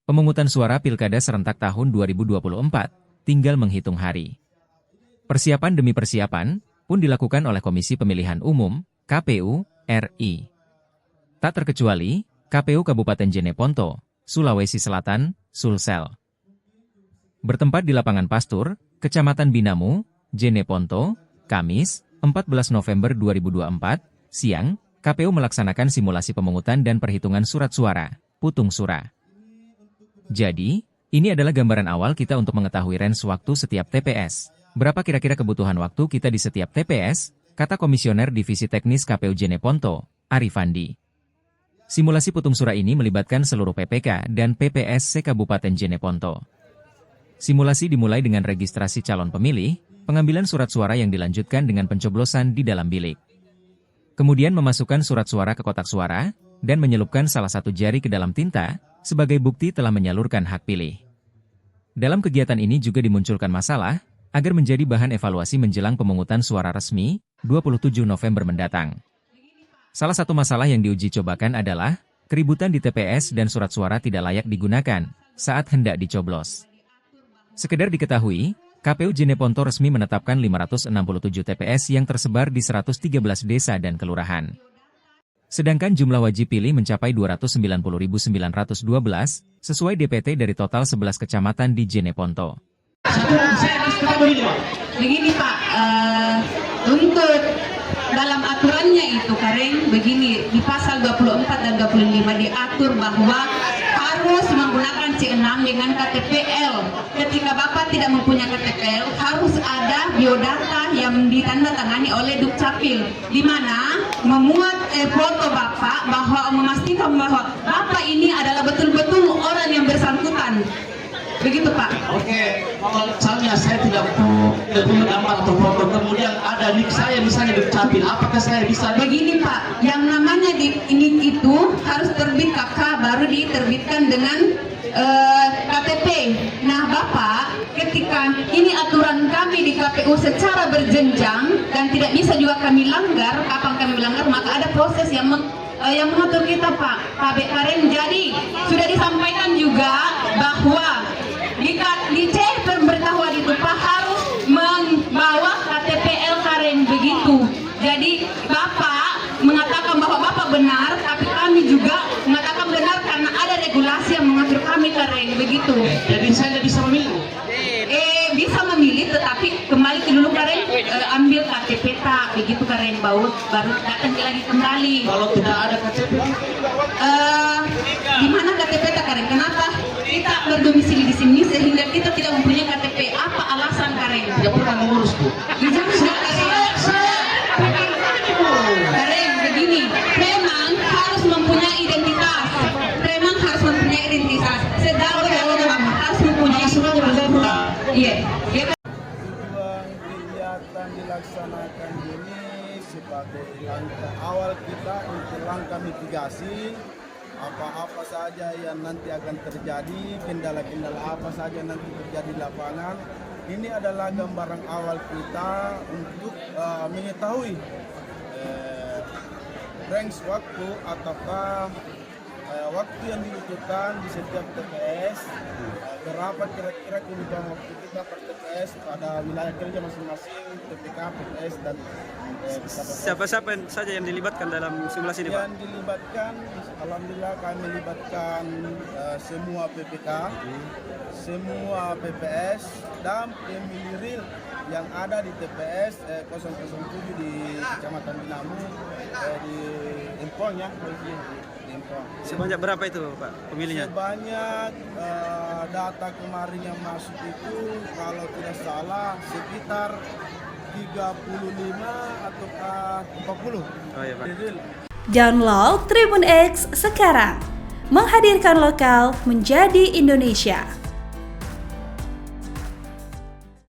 Pemungutan suara Pilkada serentak tahun 2024 tinggal menghitung hari. Persiapan demi persiapan pun dilakukan oleh Komisi Pemilihan Umum, KPU, RI. Tak terkecuali, KPU Kabupaten Jeneponto, Sulawesi Selatan, Sulsel. Bertempat di lapangan Pastur, Kecamatan Binamu, Jeneponto, Kamis, 14 November 2024, siang, KPU melaksanakan simulasi pemungutan dan perhitungan surat suara, putung sura. Jadi, ini adalah gambaran awal kita untuk mengetahui range waktu setiap TPS. Berapa kira-kira kebutuhan waktu kita di setiap TPS, kata Komisioner Divisi Teknis KPU Jeneponto, Arifandi. Simulasi putung sura ini melibatkan seluruh PPK dan PPS se-Kabupaten Jeneponto. Simulasi dimulai dengan registrasi calon pemilih, pengambilan surat suara yang dilanjutkan dengan pencoblosan di dalam bilik. Kemudian memasukkan surat suara ke kotak suara, dan menyelupkan salah satu jari ke dalam tinta, sebagai bukti telah menyalurkan hak pilih. Dalam kegiatan ini juga dimunculkan masalah, agar menjadi bahan evaluasi menjelang pemungutan suara resmi, 27 November mendatang. Salah satu masalah yang diuji cobakan adalah, keributan di TPS dan surat suara tidak layak digunakan, saat hendak dicoblos. Sekedar diketahui, KPU Jeneponto resmi menetapkan 567 TPS yang tersebar di 113 desa dan kelurahan. Sedangkan jumlah wajib pilih mencapai 290.912, sesuai DPT dari total 11 kecamatan di Jeneponto. Begini Pak, untuk dalam aturannya itu Kareng, begini, di pasal 24 dan 25 diatur bahwa harus menggunakan C6 dengan KTPL. Ketika Bapak tidak mempunyai KTPL, harus ada biodata yang ditandatangani oleh Dukcapil, di mana memuat foto Bapak bahwa memastikan bahwa Bapak ini adalah betul-betul orang yang bersangkutan. Begitu Pak. Oke, kalau misalnya saya tidak punya gambar atau foto, kemudian ada nik saya misalnya Dukcapil, apakah saya bisa? Begini Pak, yang namanya nik itu harus terbit KK baru diterbitkan dengan KTP. Nah Bapak, ketika ini aturan kami di KPU secara berjenjang dan tidak bisa juga kami langgar, kapan kami melanggar maka ada proses yang mengatur kita Pak Karen. Jadi sudah disampaikan juga bahwa di C pemberitahuan itu Pak harus membawa KTPL Karen, begitu. Jadi Bapak mengatakan bahwa Bapak benar, tapi kami juga mengatakan benar karena ada regulasi yang mengatur kami Karen, begitu. Jadi saya bisa memilih? Bisa memilih, tetapi kembali ke dulu Karen, ambil KTP tak, begitu Karen, baru datang lagi kembali. Kalau tidak ada KTP? Di mana KTP tak Karen? Kenapa kita berdomisili di sini sehingga kita tidak mempunyai KTP? Apa alasan Karen? Tidak pernah mengurus Bu. Karen, begini, memang harus mempunyai identitas. Memang harus mempunyai identitas. Sedangkan harus mempunyai surat. Iya. Kegiatan dilaksanakan ini sebagai langkah awal kita untuk langkah mitigasi apa-apa saja yang nanti akan terjadi, kendala-kendala apa saja nanti terjadi di lapangan. Ini adalah gambaran awal kita untuk mengetahui range waktu ataukah waktu yang dibutuhkan di setiap TPS, berapa kira-kira kebutuhan waktu kita per TPS pada wilayah kerja masing-masing, PPK, PPS, dan Siapa-siapa saja yang dilibatkan dalam simulasi ini Pak? Yang dilibatkan, alhamdulillah kami melibatkan semua PPK, semua PPS, dan pemilih real yang ada di TPS 007 di Kecamatan Binamu, di Empong ya. Sebanyak berapa itu Pak pemilihnya? Sebanyak data kemarin yang masuk itu kalau tidak salah sekitar 35 atau 40. Oh iya Pak. Download Tribun X sekarang, menghadirkan lokal menjadi Indonesia.